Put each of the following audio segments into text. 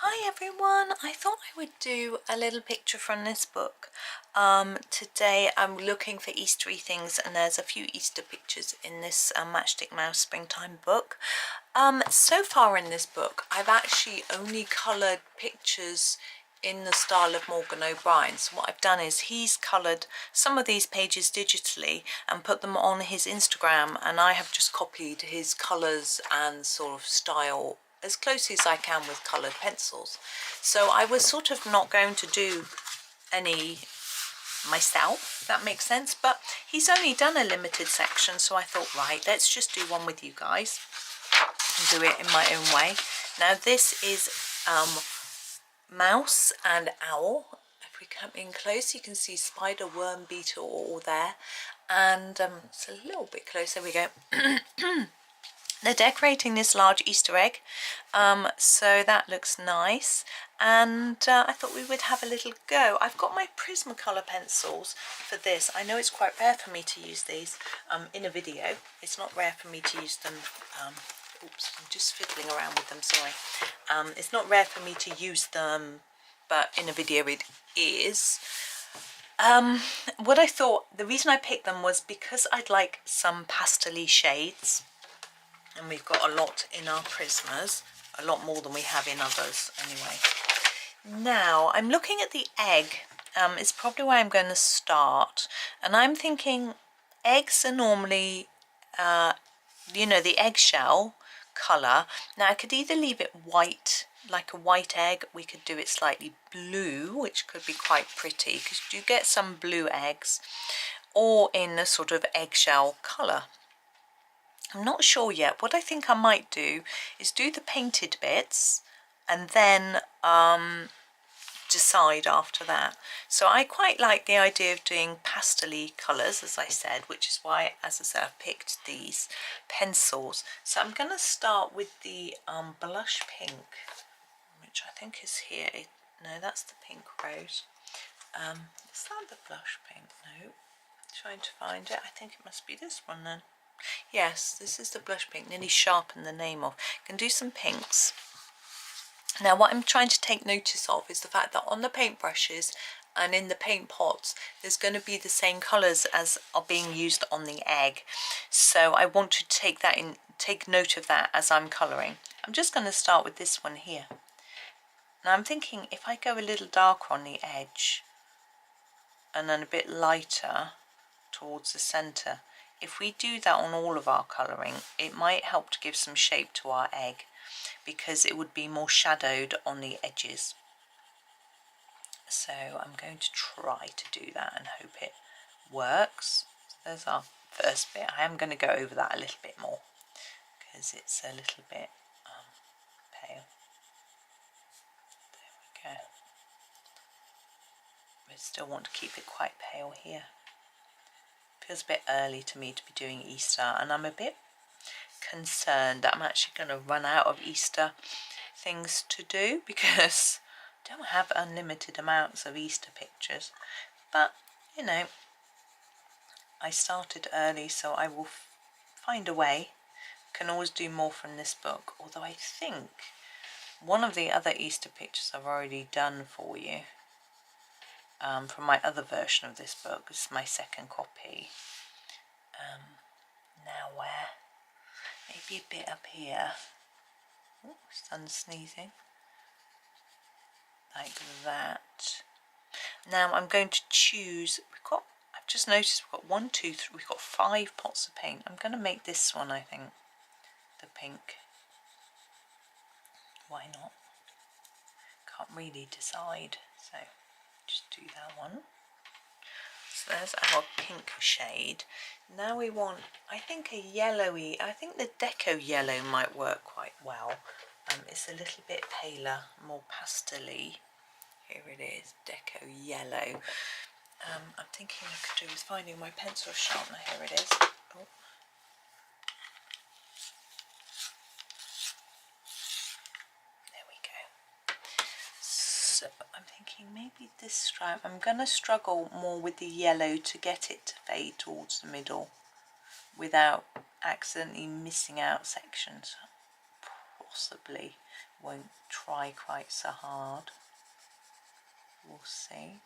Hi everyone, I thought I would do a little picture from this book. Today I'm looking for Eastery things and there's a few Easter pictures in this Matchstick Mouse Springtime book. So far in this book I've actually only coloured pictures in the style of Morgan O'Brien. So what I've done is he's coloured some of these pages digitally and put them on his Instagram, and I have just copied his colours and sort of style as closely as I can with coloured pencils. So I was sort of not going to do any myself, if that makes sense, but he's only done a limited section, so I thought, right, let's just do one with you guys and do it in my own way. Now this is mouse and owl. If we come in close you can see spider, worm, beetle all there, and it's a little bit closer. We go. They're decorating this large Easter egg, so that looks nice, and I thought we would have a little go. I've got my Prismacolor pencils for this. I know it's quite rare for me to use these in a video. It's not rare for me to use them, oops, I'm just fiddling around with them, sorry. It's not rare for me to use them, but in a video it is. What I thought, the reason I picked them was because I'd like some pastel-y shades. And we've got a lot in our Prismas, a lot more than we have in others anyway. Now I'm looking at the egg, it's probably where I'm going to start, and I'm thinking eggs are normally, you know, the eggshell colour. Now I could either leave it white, like a white egg, we could do it slightly blue, which could be quite pretty because you do get some blue eggs, or in a sort of eggshell colour. I'm not sure yet. What I think I might do is do the painted bits and then decide after that. So I quite like the idea of doing pastel-y colours, as I said, which is why, as I said, I've picked these pencils. So I'm going to start with the blush pink, which I think is here. No, that's the pink rose. Is that the blush pink? No. Trying to find it. I think it must be this one then. Yes, this is the blush pink, nearly sharpen the name off. Can do some pinks. Now what I'm trying to take notice of is the fact that on the paintbrushes and in the paint pots there's going to be the same colours as are being used on the egg. So I want to take that in, take note of that as I'm colouring. I'm just going to start with this one here. Now I'm thinking if I go a little darker on the edge and then a bit lighter towards the centre, if we do that on all of our colouring, it might help to give some shape to our egg because it would be more shadowed on the edges. So I'm going to try to do that and hope it works. So there's our first bit. I am going to go over that a little bit more because it's a little bit pale. There we go. We still want to keep it quite pale here. Feels a bit early to me to be doing Easter, and I'm a bit concerned that I'm actually going to run out of Easter things to do because I don't have unlimited amounts of Easter pictures. But you know, I started early, so I will find a way. Can always do more from this book, although I think one of the other Easter pictures I've already done for you. From my other version of this book. This is my second copy. Now where? Maybe a bit up here. Oh, sun's sneezing. Like that. Now I'm going to choose, I've just noticed we've got 1, 2, 3, we've got 5 pots of paint. I'm going to make this one, I think, the pink. Why not? Can't really decide, so just do that one. So there's our pink shade. Now we want, I think, a yellowy, I think the deco yellow might work quite well. It's a little bit paler, more pastel-y. Here it is, deco yellow. I'm thinking I could do with finding my pencil sharpener. Here it is. Oh. So I'm thinking maybe this stripe, I'm going to struggle more with the yellow to get it to fade towards the middle without accidentally missing out sections. Possibly won't try quite so hard. We'll see.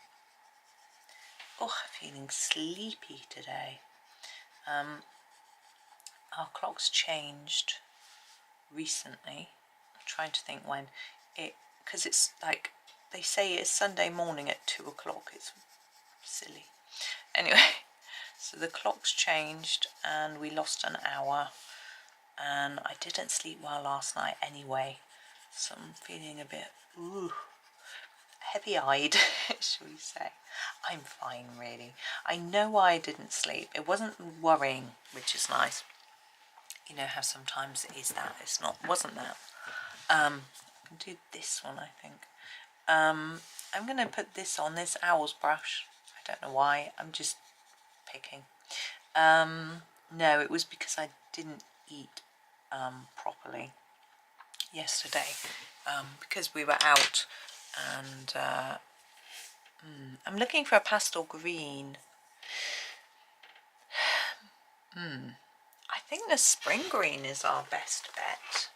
Oh, I'm feeling sleepy today. Our clock's changed recently. I'm trying to think when it, because it's like they say it's Sunday morning at 2 o'clock. It's silly. Anyway, so the clock's changed and we lost an hour, and I didn't sleep well last night anyway, so I'm feeling a bit heavy-eyed, shall we say. I'm fine, really. I know why I didn't sleep. It wasn't worrying, which is nice. You know how sometimes it is that. It's not, wasn't that. I can do this one, I think. I'm going to put this on, this owl's brush. I don't know why. I'm just picking. No, it was because I didn't eat properly yesterday, because we were out, and I'm looking for a pastel green. I think the spring green is our best bet.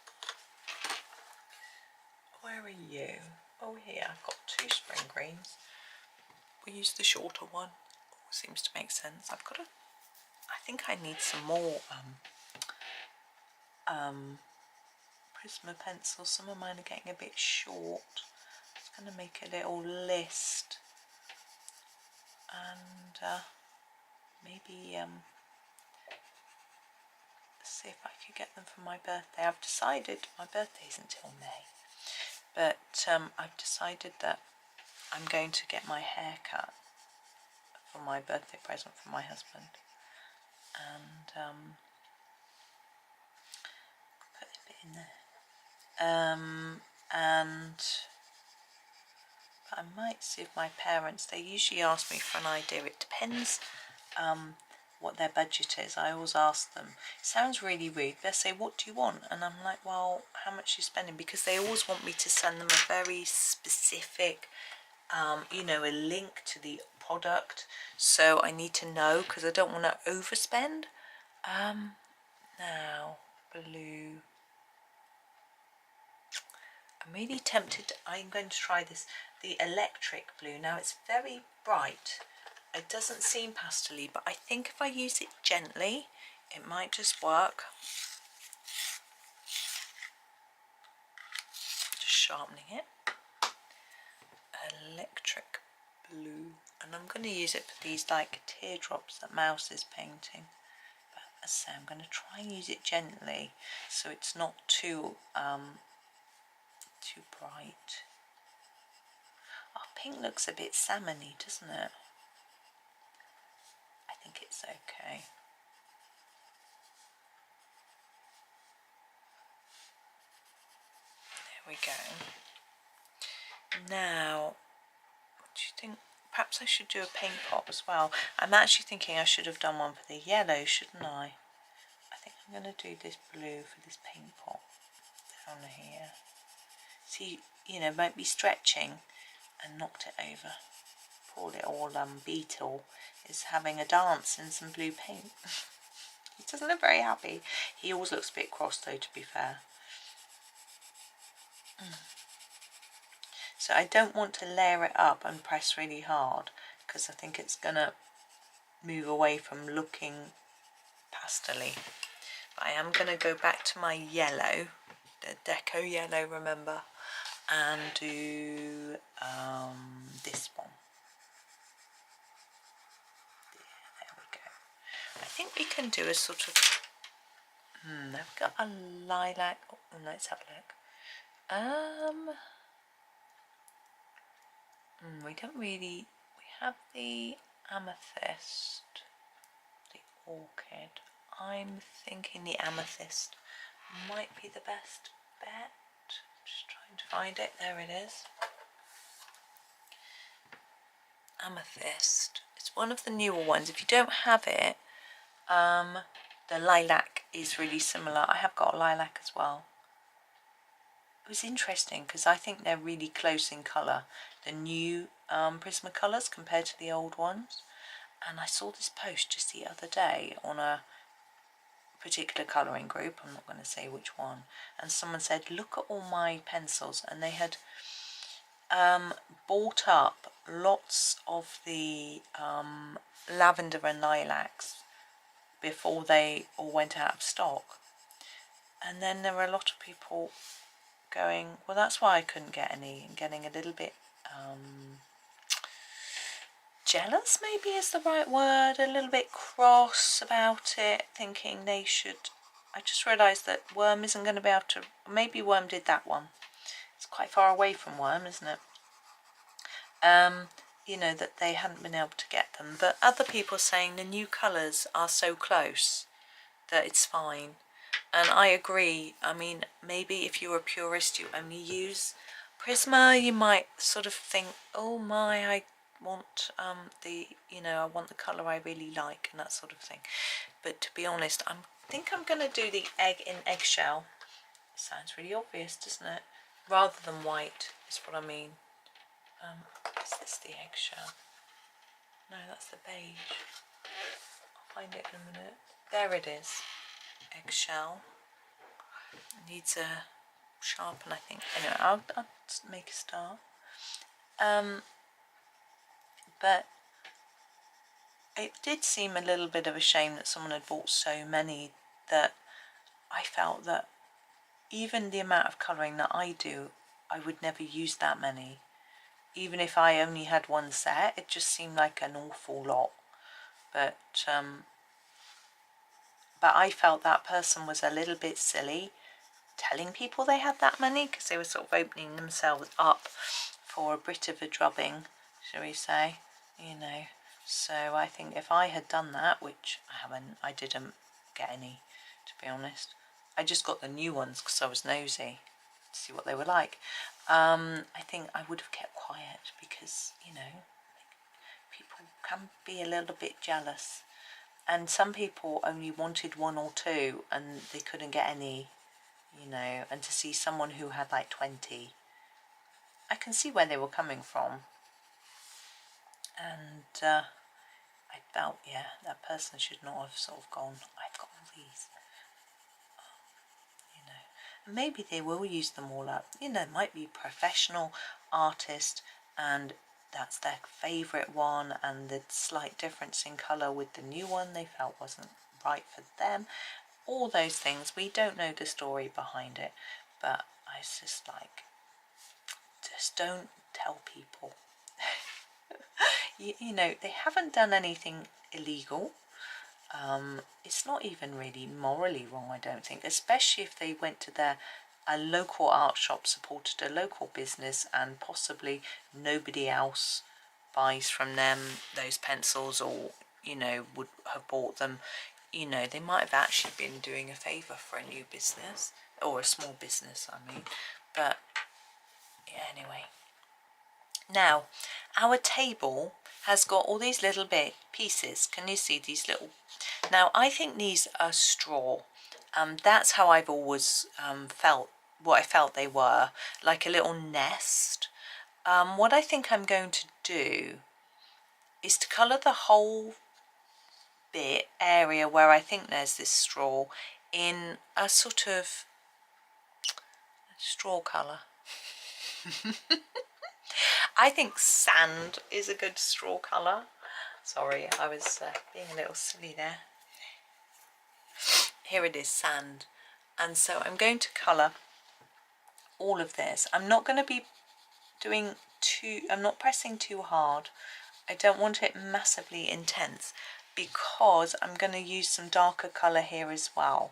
Where are you? Oh, here. I've got 2 spring greens. We use the shorter one. Seems to make sense. I've got to, I think I need some more Prisma pencils. Some of mine are getting a bit short. I'm going to make a little list, and maybe see if I could get them for my birthday. I've decided my birthday isn't until May, but I've decided that I'm going to get my hair cut for my birthday present from my husband, and put a bit in there, but I might see if my parents, they usually ask me for an idea. It depends what their budget is. I always ask them. It sounds really rude. They say, what do you want? And I'm like, well, how much are you spending? Because they always want me to send them a very specific, you know, a link to the product. So I need to know, because I don't want to overspend. Now, blue. I'm really tempted. I'm going to try this, the electric blue. Now it's very bright. It doesn't seem pastel-y, but I think if I use it gently, it might just work. Just sharpening it. Electric blue. And I'm going to use it for these like teardrops that Mouse is painting. But as I say, I'm going to try and use it gently so it's not too too bright. Oh, pink looks a bit salmony, doesn't it? I think it's okay. There we go. Now, what do you think? Perhaps I should do a paint pot as well. I'm actually thinking I should have done one for the yellow, shouldn't I? I think I'm going to do this blue for this paint pot down here. See, you know, might be stretching and knocked it over. Poor little beetle is having a dance in some blue paint. He doesn't look very happy. He always looks a bit cross though, to be fair. So I don't want to layer it up and press really hard, because I think it's going to move away from looking pastel-y. But I am going to go back to my yellow, the deco yellow, remember, and do this one. There we go. I think we can do a sort of, I've got a lilac. Oh, let's have a look. We don't really, we have the amethyst, the orchid. I'm thinking the amethyst might be the best bet. Just trying to find it. There it is. Amethyst. It's one of the newer ones. If you don't have it, the lilac is really similar. I have got a lilac as well. It was interesting because I think they're really close in colour, the new Prismacolors compared to the old ones. And I saw this post just the other day on a particular colouring group, I'm not going to say which one, and someone said, look at all my pencils, and they had bought up lots of the lavender and lilacs before they all went out of stock. And then there were a lot of people going, well, that's why I couldn't get any, and getting a little bit jealous, maybe is the right word, a little bit cross about it, thinking they should. I just realised that Worm isn't going to be able to, maybe Worm did that one. It's quite far away from Worm, isn't it? You know, that they hadn't been able to get them. But other people saying the new colours are so close that it's fine. And I agree. I mean, maybe if you're a purist, you only use Prisma, you might sort of think, oh my, I want I want the colour I really like and that sort of thing. But to be honest, I think I'm going to do the egg in eggshell. It sounds really obvious, doesn't it? Rather than white is what I mean. Is this the eggshell? No, that's the beige. I'll find it in a minute. There it is. Eggshell. It needs a sharpen, I think. Anyway, I'll make a start. But it did seem a little bit of a shame that someone had bought so many, that I felt that even the amount of colouring that I do, I would never use that many. Even if I only had one set, it just seemed like an awful lot. But I felt that person was a little bit silly telling people they had that many, because they were sort of opening themselves up for a bit of a drubbing, shall we say, you know. So I think if I had done that, which I haven't, I didn't get any, to be honest. I just got the new ones because I was nosy to see what they were like. I think I would have kept quiet because, you know, people can be a little bit jealous. And some people only wanted one or two and they couldn't get any, you know, and to see someone who had like 20, I can see where they were coming from. And I felt, yeah, that person should not have sort of gone, I've got all these. You know, and maybe they will use them all up. You know, it might be professional artist and that's their favourite one, and the slight difference in colour with the new one they felt wasn't right for them. All those things, we don't know the story behind it, but I was just like, just don't tell people. you know, they haven't done anything illegal. It's not even really morally wrong, I don't think, especially if they went to a local art shop, supported a local business, and possibly nobody else buys from them those pencils, or, you know, would have bought them. You know, they might have actually been doing a favour for a new business, or a small business, I mean. But yeah, anyway. Now, our table has got all these little bit pieces. Can you see these little? Now, I think these are straw. That's how I've always felt, what I felt they were, like a little nest. What I think I'm going to do is to colour the whole area where I think there's this straw in a sort of straw colour. I think sand is a good straw colour. Sorry, I was being a little silly there. Here it is, sand. And so I'm going to colour all of this. I'm not going to be doing I'm not pressing too hard. I don't want it massively intense because I'm going to use some darker colour here as well.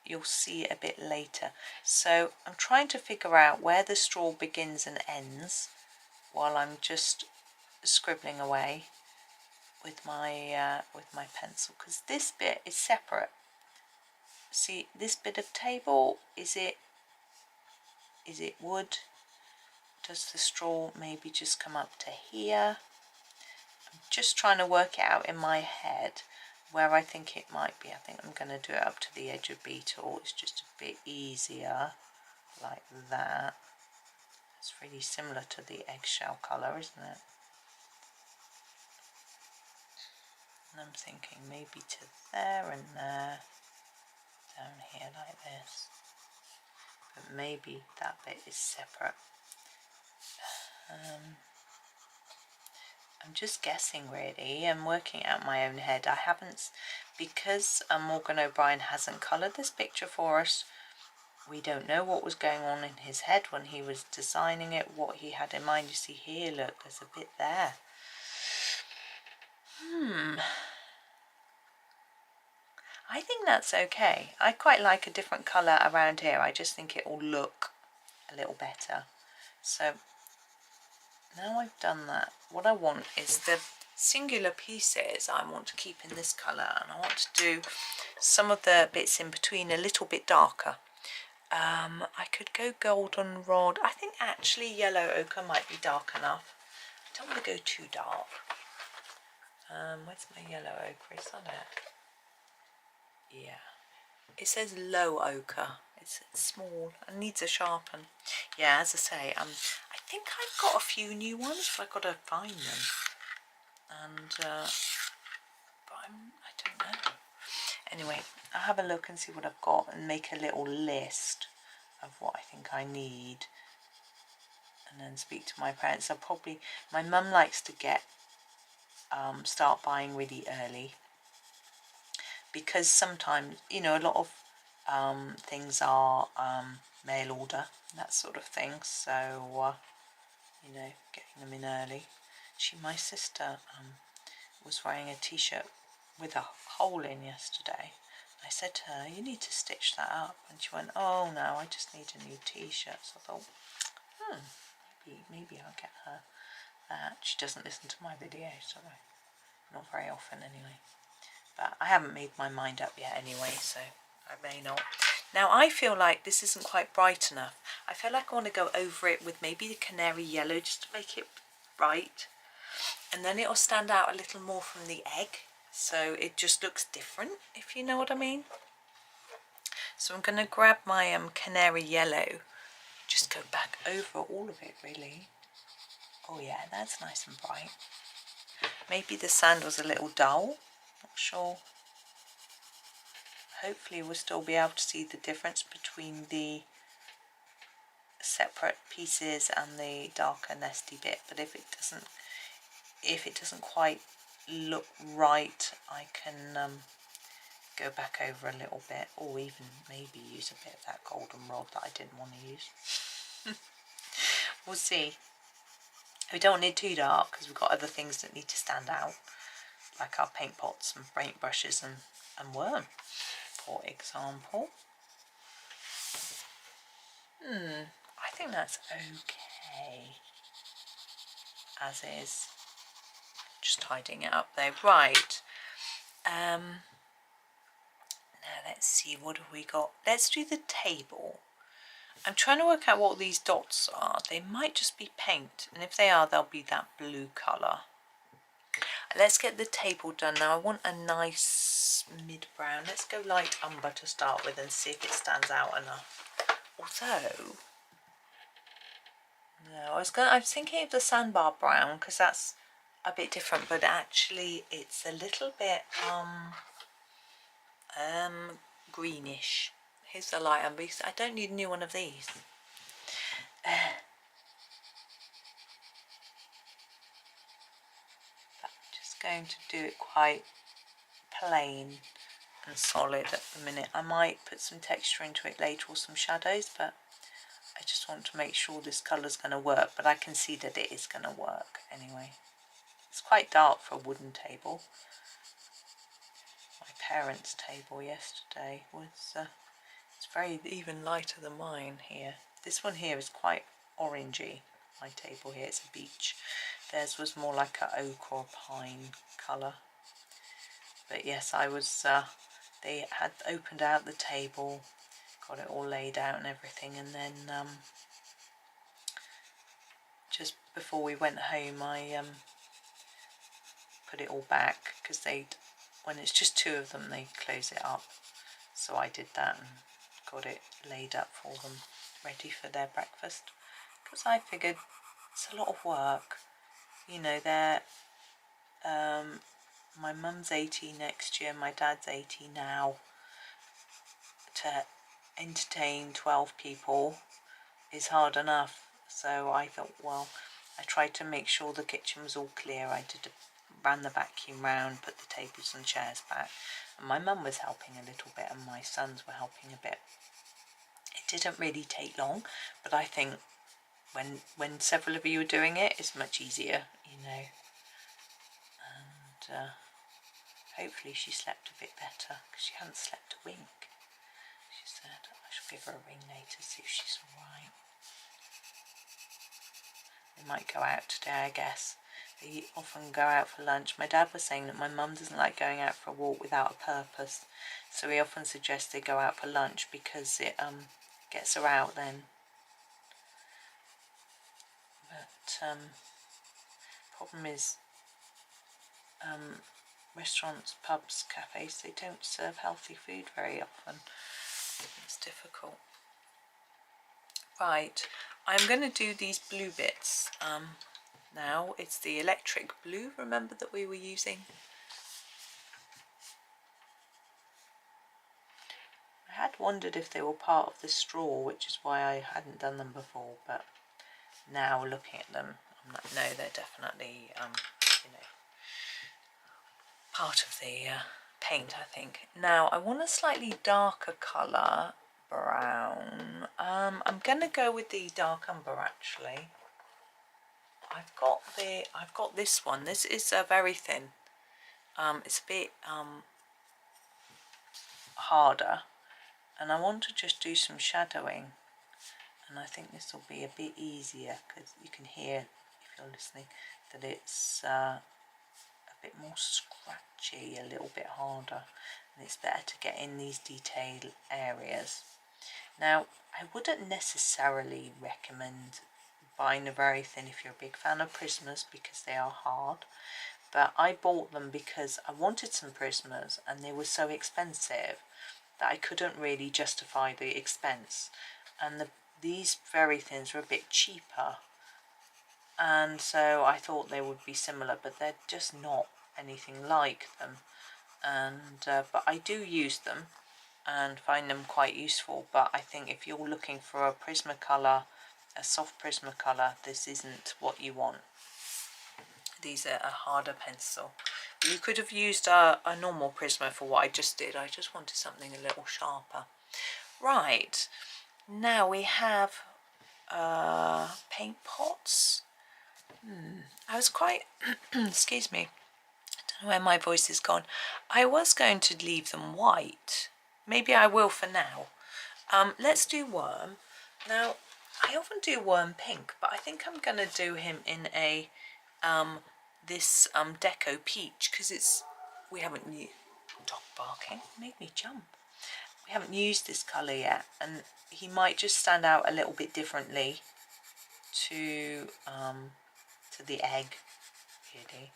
You'll see it a bit later. So I'm trying to figure out where the straw begins and ends while I'm just scribbling away with my pencil, because this bit is separate. See, this bit of table, is it wood? Does the straw maybe just come up to here? I'm just trying to work it out in my head where I think it might be. I think I'm going to do it up to the edge of beetle. It's just a bit easier like that. It's really similar to the eggshell colour, isn't it? And I'm thinking maybe to there and there. down here like this, but maybe that bit is separate. I'm just guessing really. I'm working out my own head. I haven't, because Morgan O'Brien hasn't coloured this picture for us. We don't know what was going on in his head when he was designing it, what he had in mind. You see here, look, there's a bit there. I think that's okay. I quite like a different colour around here. I just think it will look a little better. So now I've done that, what I want is the singular pieces I want to keep in this colour, and I want to do some of the bits in between a little bit darker. I could go goldenrod. I think actually yellow ochre might be dark enough. I don't want to go too dark. Where's my yellow ochre? Is that it? Yeah. It says low ochre. It's small and needs a sharpen. Yeah, as I say, I think I've got a few new ones, but I've got to find them. And but I don't know. Anyway, I'll have a look and see what I've got and make a little list of what I think I need, and then speak to my parents. My mum likes to get start buying really early, because sometimes, you know, a lot of things are mail order, that sort of thing, so you know, getting them in early. My sister was wearing a t-shirt with a hole in yesterday. I said to her, you need to stitch that up, and she went, oh no, I just need a new t-shirt. So I thought, maybe I'll get her that. She doesn't listen to my videos, so not very often anyway. But I haven't made my mind up yet anyway, so I may not. Now I feel like this isn't quite bright enough. I feel like I want to go over it with maybe the canary yellow just to make it bright, and then it'll stand out a little more from the egg, so it just looks different, if you know what I mean. So I'm going to grab my canary yellow, just go back over all of it really. Oh yeah, that's nice and bright. Maybe the sand was a little dull, not sure. Hopefully we'll still be able to see the difference between the separate pieces and the darker nesty bit, but if it doesn't quite look right, I can go back over a little bit, or even maybe use a bit of that goldenrod that I didn't want to use. We'll see. We don't want it too dark because we've got other things that need to stand out, like our paint pots and paint brushes and worm, for example. I think that's okay as is. Just tidying it up there. Right. Now let's see, what have we got? Let's do the table. I'm trying to work out what these dots are. They might just be paint, and if they are, they'll be that blue colour. Let's get the table done now. I want a nice mid-brown. Let's go light umber to start with and see if it stands out enough. Although, no, I was thinking of the sandbar brown because that's a bit different, but actually it's a little bit greenish. Here's the light umber. I don't need a new one of these. But I'm just going to do it quite plain and solid at the minute. I might put some texture into it later, or some shadows, but I just want to make sure this colour's going to work, but I can see that it is going to work anyway. It's quite dark for a wooden table. My parents' table yesterday was it's very even lighter than mine here. This one here is quite orangey. My table here, it's a beige. Theirs was more like a oak or pine colour. But yes, I was. They had opened out the table, got it all laid out and everything, and then just before we went home, I put it all back because when it's just two of them, they close it up. So I did that and got it laid up for them, ready for their breakfast. Because I figured it's a lot of work. You know, they're my mum's 80 next year, my dad's 80 now. to entertain 12 people is hard enough. So I thought, well, I tried to make sure the kitchen was all clear. I ran the vacuum round, put the tables and chairs back, and my mum was helping a little bit and my sons were helping a bit. It didn't really take long, but I think when several of you are doing it, it's much easier, you know. And hopefully she slept a bit better, because she hadn't slept a wink. She said, I shall give her a ring later, see if she's alright. They might go out today, I guess. They often go out for lunch. My dad was saying that my mum doesn't like going out for a walk without a purpose, so he often suggests they go out for lunch because it gets her out then. But problem is, restaurants, pubs, cafes, they don't serve healthy food very often. It's difficult. Right, I'm going to do these blue bits now. It's the electric blue, remember, that we were using. I had wondered if they were part of the straw, which is why I hadn't done them before, but now looking at them, I'm like, no, they're definitely, you know, part of the paint, I think. Now, I want a slightly darker colour, brown. I'm going to go with the dark umber, actually. I've got this one. This is very thin. It's a bit harder, and I want to just do some shadowing, and I think this will be a bit easier because you can hear, if you're listening, that it's a bit more scratchy, a little bit harder, and it's better to get in these detail areas. Now, I wouldn't necessarily recommend buying a very thin if you're a big fan of Prismas, because they are hard, but I bought them because I wanted some Prismas and they were so expensive that I couldn't really justify the expense, and these very thins are a bit cheaper, and so I thought they would be similar, but they're just not anything like them. And but I do use them and find them quite useful, but I think if you're looking for a Prismacolor, a soft Prismacolor, this isn't what you want. These are a harder pencil. You could have used a normal Prisma for what I just did. I just wanted something a little sharper. Right, now we have paint pots. I was quite, excuse me, I don't know where my voice is gone. I was going to leave them white. Maybe I will for now. Let's do Worm. Now, I often do Worm pink, but I think I'm going to do him in a this deco peach, because we haven't used, dog barking made me jump. We haven't used this colour yet, and he might just stand out a little bit differently to the egg, really.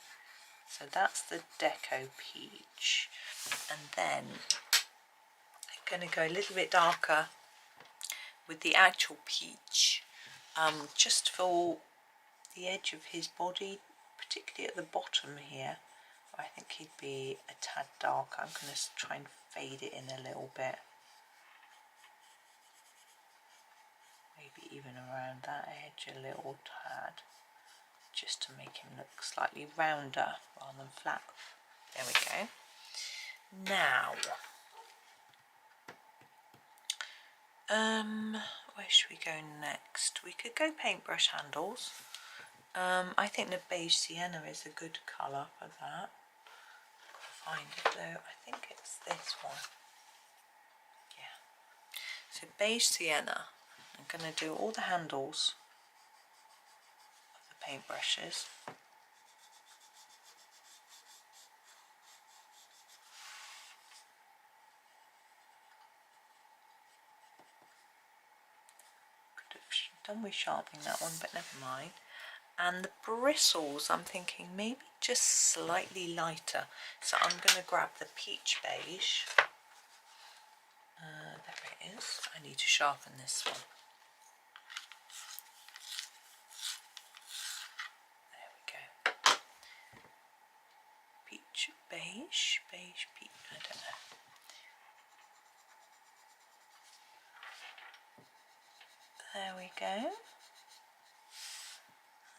So that's the deco peach, and then I'm going to go a little bit darker with the actual peach, just for the edge of his body, particularly at the bottom here. I think he'd be a tad dark. I'm going to try and fade it in a little bit, maybe even around that edge a little tad, just to make him look slightly rounder rather than flat. There we go. Now, where should we go next? We could go paintbrush handles. I think the beige sienna is a good colour for that. I'll find it though. I think it's this one. Yeah. So beige sienna. I'm going to do all the handles of the paintbrushes. Could have done with sharpening that one, but never mind. And the bristles, I'm thinking maybe just slightly lighter. So I'm going to grab the peach beige. There it is. I need to sharpen this one. There we go. Peach beige, beige peach, I don't know. There we go.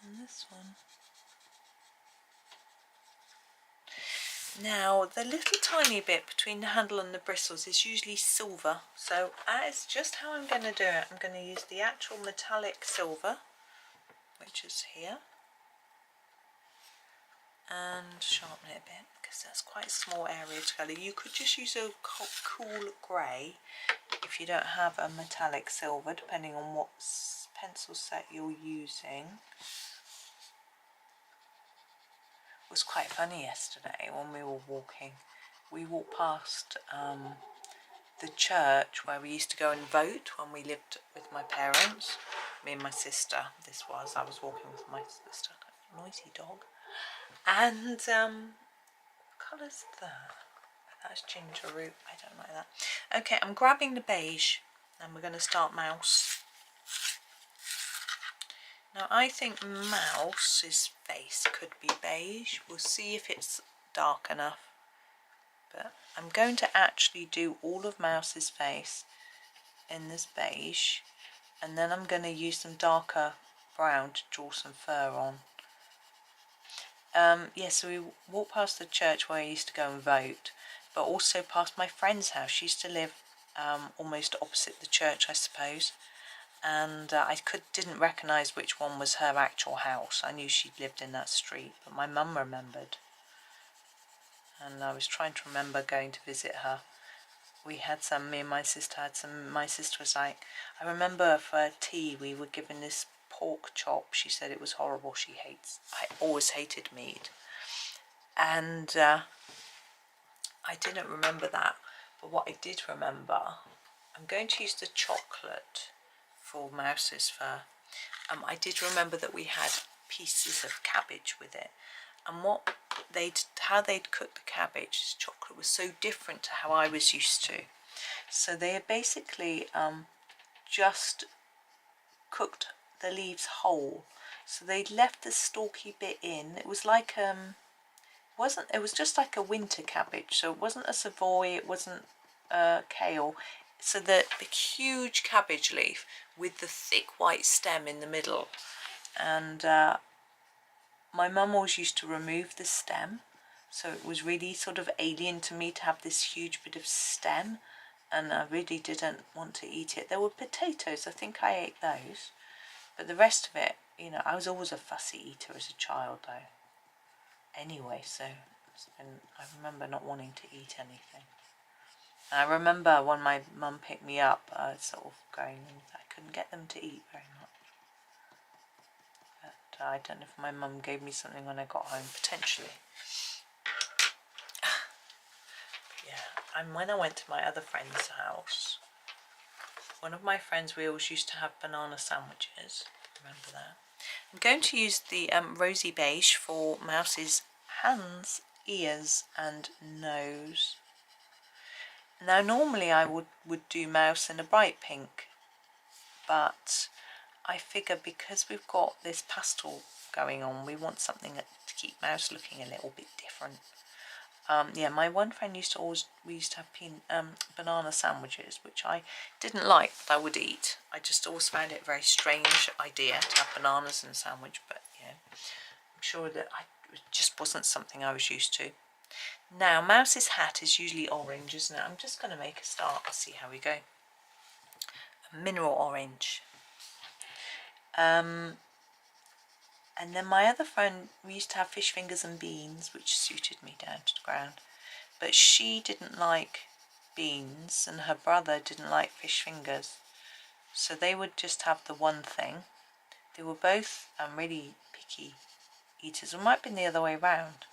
And this one. Now the little tiny bit between the handle and the bristles is usually silver, so that is just how I'm going to do it. I'm going to use the actual metallic silver, which is here, and sharpen it a bit because that's quite a small area to colour. You could just use a cool grey if you don't have a metallic silver, depending on what pencil set you're using. It was quite funny yesterday when we were walking. We walked past the church where we used to go and vote when we lived with my parents, me and my sister. I was walking with my sister, noisy dog. And what colour's that? That's gingerroot. I don't like that. Okay, I'm grabbing the beige and we're going to start Mouse. Now I think Mouse's face could be beige. We'll see if it's dark enough. But I'm going to actually do all of Mouse's face in this beige, and then I'm going to use some darker brown to draw some fur on. So we walked past the church where I used to go and vote, but also past my friend's house. She used to live almost opposite the church, I suppose. And I didn't recognise which one was her actual house. I knew she'd lived in that street, but my mum remembered. And I was trying to remember going to visit her. We had some, me and my sister had some, my sister was like, I remember for tea we were given this pork chop. She said it was horrible. I always hated meat. And I didn't remember that. But what I did remember, I'm going to use the chocolate for Mouse's fur. I did remember that we had pieces of cabbage with it, and how they'd cook the cabbage, this chocolate was so different to how I was used to. So they had basically just cooked the leaves whole, so they'd left the stalky bit in. It was like it was just like a winter cabbage, so it wasn't a Savoy, it wasn't kale. So the huge cabbage leaf with the thick white stem in the middle. And my mum always used to remove the stem, so it was really sort of alien to me to have this huge bit of stem, and I really didn't want to eat it. There were potatoes, I think I ate those, but the rest of it, I was always a fussy eater as a child though. Anyway, so I remember not wanting to eat anything. I remember when my mum picked me up, sort of going, I couldn't get them to eat very much. But I don't know if my mum gave me something when I got home, potentially. But yeah, and when I went to my other friend's house, one of my friends, we always used to have banana sandwiches. Remember that? I'm going to use the rosy beige for Mouse's hands, ears and nose. Now normally I would do Mouse in a bright pink, but I figure because we've got this pastel going on, we want something to keep Mouse looking a little bit different. Yeah, my one friend we used to have banana sandwiches, which I didn't like, but I would eat. I just always found it a very strange idea to have bananas in a sandwich, but yeah, I'm sure that it just wasn't something I was used to. Now, Mouse's hat is usually orange, isn't it? I'm just going to make a start and see how we go. A mineral orange. And then my other friend, we used to have fish fingers and beans, which suited me down to the ground. But she didn't like beans, and her brother didn't like fish fingers. So they would just have the one thing. They were both really picky eaters. It might have been the other way around.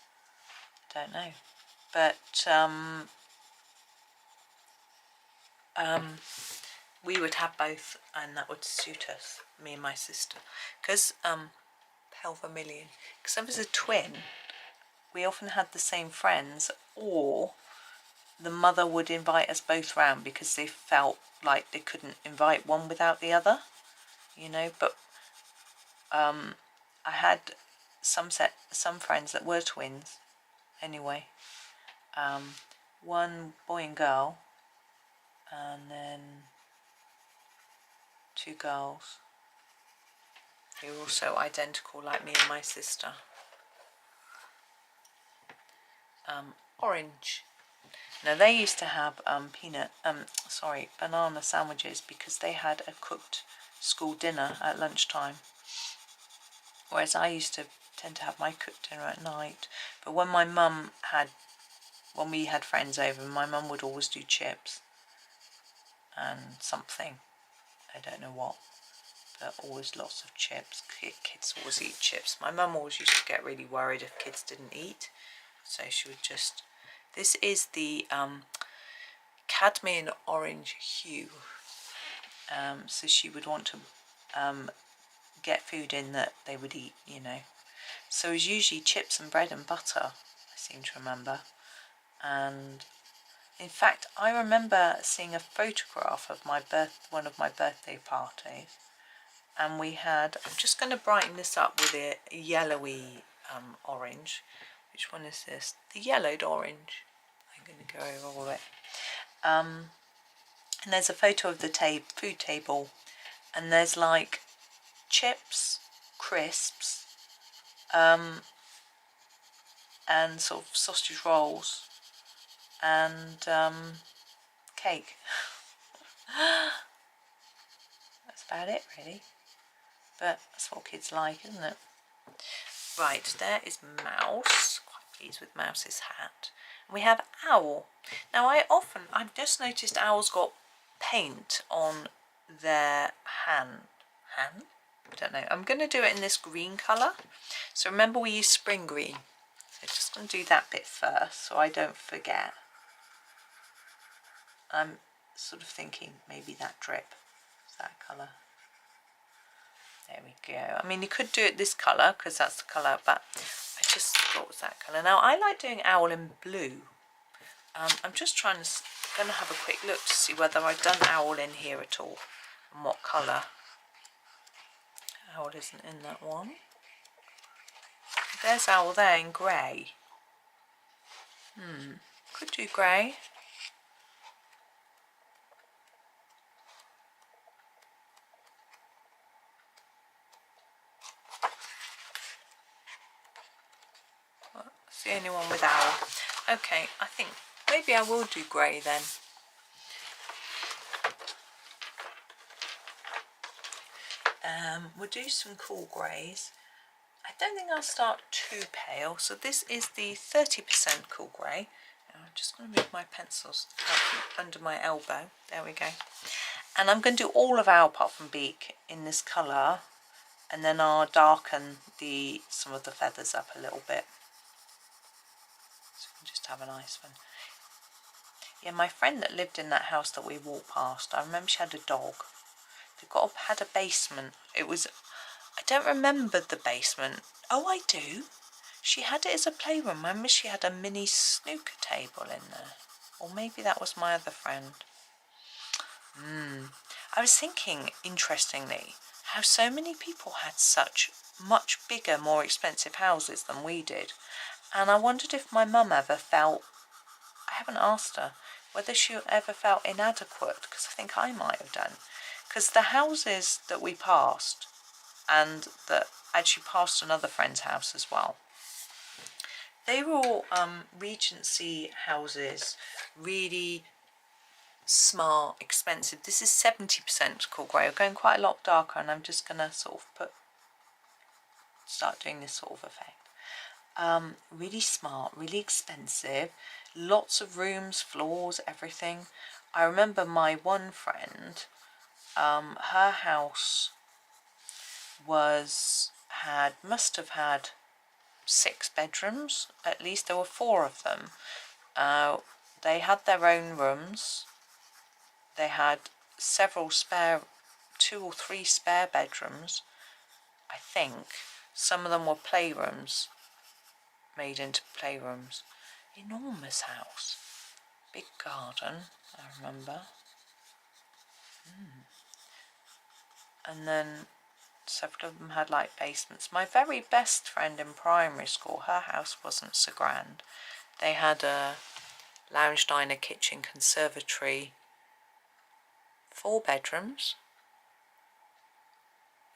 I don't know. But we would have both, and that would suit us, me and my sister. Because pale vermillion. Because I was a twin, we often had the same friends, or the mother would invite us both round because they felt like they couldn't invite one without the other, But I had some friends that were twins. Anyway, one boy and girl, and then 2 girls who are also identical like me and my sister. Orange. Now they used to have banana sandwiches because they had a cooked school dinner at lunchtime, whereas I used to tend to have my cooked dinner at night. But when we had friends over, my mum would always do chips and something, I don't know what, but always lots of chips. Kids always eat chips. My mum always used to get really worried if kids didn't eat, so she would just, this is the cadmium orange hue, so she would want to get food in that they would eat, you know. So it was usually chips and bread and butter, I seem to remember. And in fact, I remember seeing a photograph of one of my birthday parties, and we had, I'm just going to brighten this up with a yellowy orange. Which one is this? The yellowed orange. I'm going to go over all of it. And there's a photo of the food table, and there's like chips, crisps, and sort of sausage rolls, and cake. That's about it really, but that's what kids like, isn't it? Right, there is Mouse. Quite pleased with Mouse's hat. And we have Owl. Now I've just noticed owls got paint on their hand? I don't know. I'm going to do it in this green colour. So remember we use spring green. So just going to do that bit first so I don't forget. I'm sort of thinking maybe that drip is that colour. There we go. I mean, you could do it this colour because that's the colour, but I just thought it was that colour. Now I like doing owl in blue. I'm just going to have a quick look to see whether I've done owl in here at all and what colour. Owl isn't in that one. There's owl there in grey. Could do grey. Well, that's the only one with owl. Okay, I think maybe I will do grey then. We'll do some cool greys. I don't think I'll start too pale, so this is the 30% cool grey. Now I'm just going to move my pencils out from under my elbow. There we go. And I'm going to do all of Owl apart from beak in this colour, and then I'll darken some of the feathers up a little bit. So we can just have a nice one. Yeah, my friend that lived in that house that we walked past, I remember she had a dog. They had a basement. I don't remember the basement. Oh, I do. She had it as a playroom. I remember she had a mini snooker table in there. Or maybe that was my other friend. I was thinking, interestingly, how so many people had such much bigger, more expensive houses than we did. And I wondered if my mum ever felt, I haven't asked her, whether she ever felt inadequate, because I think I might have done. Because the houses that we passed, and that actually passed another friend's house as well, they were all Regency houses, really smart, expensive. This is 70% cool grey. We're going quite a lot darker, and I'm just going to sort of start doing this sort of effect. Really smart, really expensive, lots of rooms, floors, everything. I remember my one friend, her house must have had 6 bedrooms at least. There were 4 of them. They had their own rooms. They had 2 or 3 spare bedrooms, I think. Some of them were playrooms, made into playrooms. Enormous house, big garden, I remember. And then several of them had like basements. My very best friend in primary school, her house wasn't so grand. They had a lounge, diner, kitchen, conservatory, 4 bedrooms,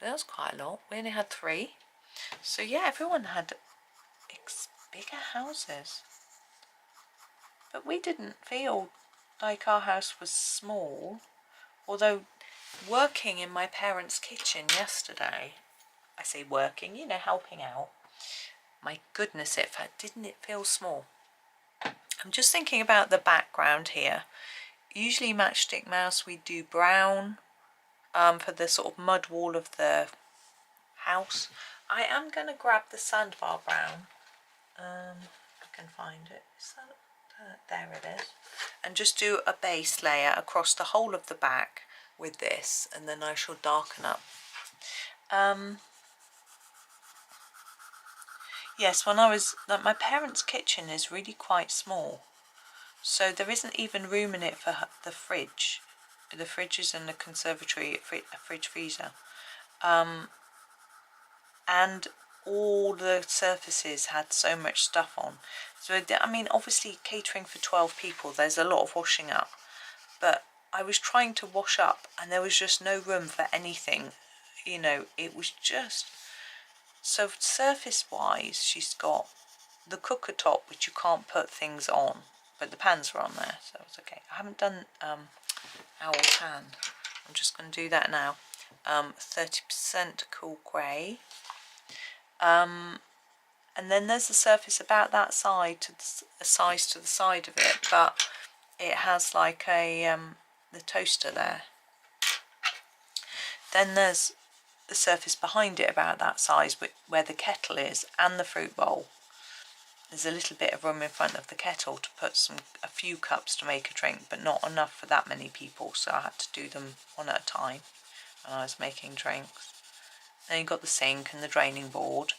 That was quite a lot. We only had 3. So yeah, everyone had bigger houses. But we didn't feel like our house was small. Although working in my parents' kitchen yesterday, I say working, you know, helping out. My goodness, didn't it feel small? I'm just thinking about the background here. Usually Matchstick Mouse we do brown for the sort of mud wall of the house. I am going to grab the sandbar brown. I can find it. Is that, there it is. And just do a base layer across the whole of the back with this, and then I shall darken up. Yes, when I was, like, my parents' kitchen is really quite small, so there isn't even room in it for the fridge. The fridge is in the conservatory, a fridge freezer, and all the surfaces had so much stuff on. So I mean, obviously catering for 12 people, there's a lot of washing up, but I was trying to wash up and there was just no room for anything, you know. It was just, so surface wise she's got the cooker top, which you can't put things on, but the pans are on there, so it's okay. I haven't done owl tan. I'm just going to do that now. 30% cool grey. And then there's a surface about that side to the size to the side of it, but it has like a the toaster there. Then there's the surface behind it about that size, where the kettle is and the fruit bowl. There's a little bit of room in front of the kettle to put a few cups to make a drink, but not enough for that many people, so I had to do them one at a time when I was making drinks. Then you've got the sink and the draining board.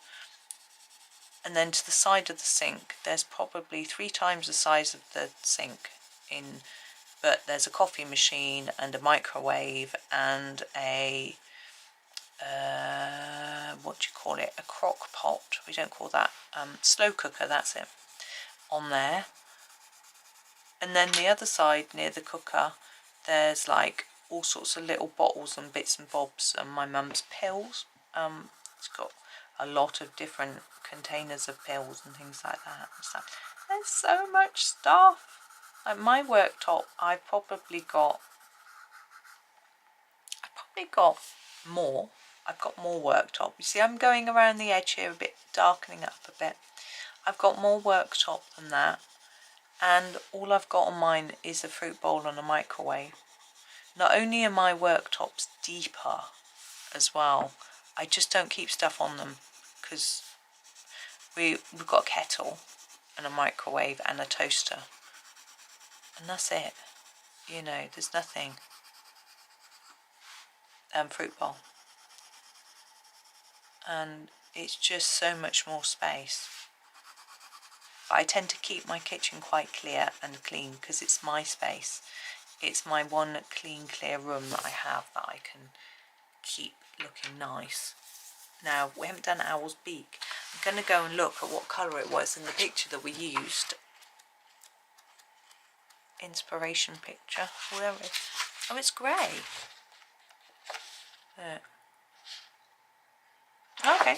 And then to the side of the sink, there's probably 3 times the size of the sink but there's a coffee machine and a microwave and a what do you call it, a crock pot, we don't call that, slow cooker, that's it, on there. And then the other side near the cooker, there's like all sorts of little bottles and bits and bobs and my mum's pills. It's got a lot of different containers of pills and things like that. So there's so much stuff. Like my worktop, I've probably got more. I've got more worktop. You see, I'm going around the edge here a bit, darkening up a bit. I've got more worktop than that, and all I've got on mine is a fruit bowl and a microwave. Not only are my worktops deeper as well, I just don't keep stuff on them because we've got a kettle and a microwave and a toaster, and that's it. You know, there's nothing. Fruit bowl, and it's just so much more space. But I tend to keep my kitchen quite clear and clean because it's my space. It's my one clean, clear room that I have that I can keep looking nice. Now, we haven't done Owl's beak. I'm going to go and look at what colour it was in the picture that we used. Inspiration picture. Where is it? Oh, it's grey. There. Okay.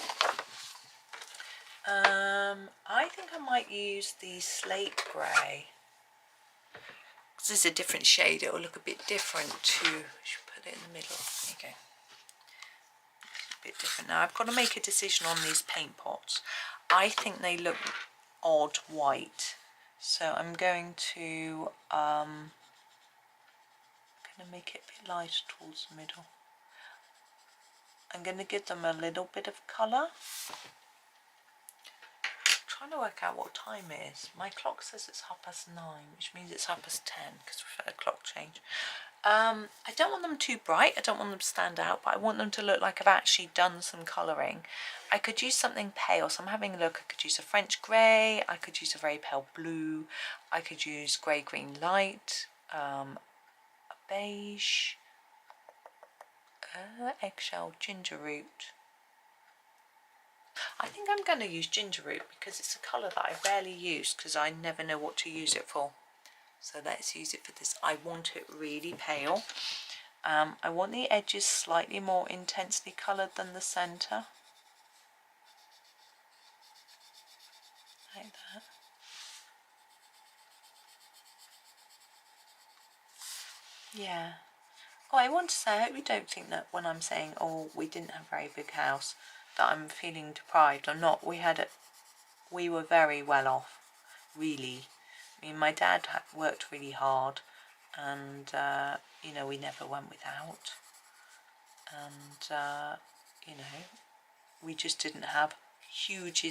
I think I might use the slate grey. Because it's a different shade, it will look a bit different to... Should put it in the middle. There you go. A bit different. Now I've got to make a decision on these paint pots. I think they look odd white, so I'm going to make it a bit lighter towards the middle. I'm going to give them a little bit of colour. I'm trying to work out what time it is. My clock says it's 9:30, which means it's 10:30 because we've had a clock change. I don't want them too bright, I don't want them to stand out, but I want them to look like I've actually done some colouring. I could use something pale, so I'm having a look. I could use a French grey, I could use a very pale blue, I could use grey-green light, a beige, eggshell, gingerroot. I think I'm going to use gingerroot because it's a colour that I rarely use because I never know what to use it for. So let's use it for this. I want it really pale. I want the edges slightly more intensely coloured than the centre. Like that. Yeah. Oh, I want to say, I hope you don't think that when I'm saying, oh, we didn't have a very big house, that I'm feeling deprived. I'm not. We were very well off, really. I mean, my dad worked really hard, and, you know, we never went without. And, you know, we just didn't have huge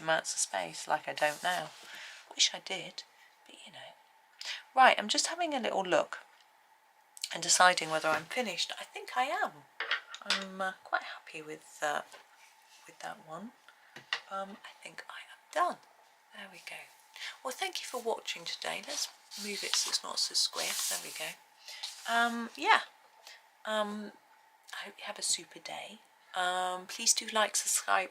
amounts of space like I don't now. Wish I did, but you know. Right, I'm just having a little look and deciding whether I'm finished. I think I am. I'm quite happy with that one. I think I am done. There we go. Well, thank you for watching today. Let's move it so it's not so square. There we go. Yeah. I hope you have a super day. Please do like, subscribe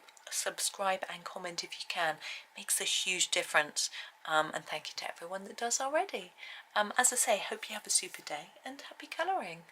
and comment if you can. It makes a huge difference. And thank you to everyone that does already. As I say, hope you have a super day and happy colouring.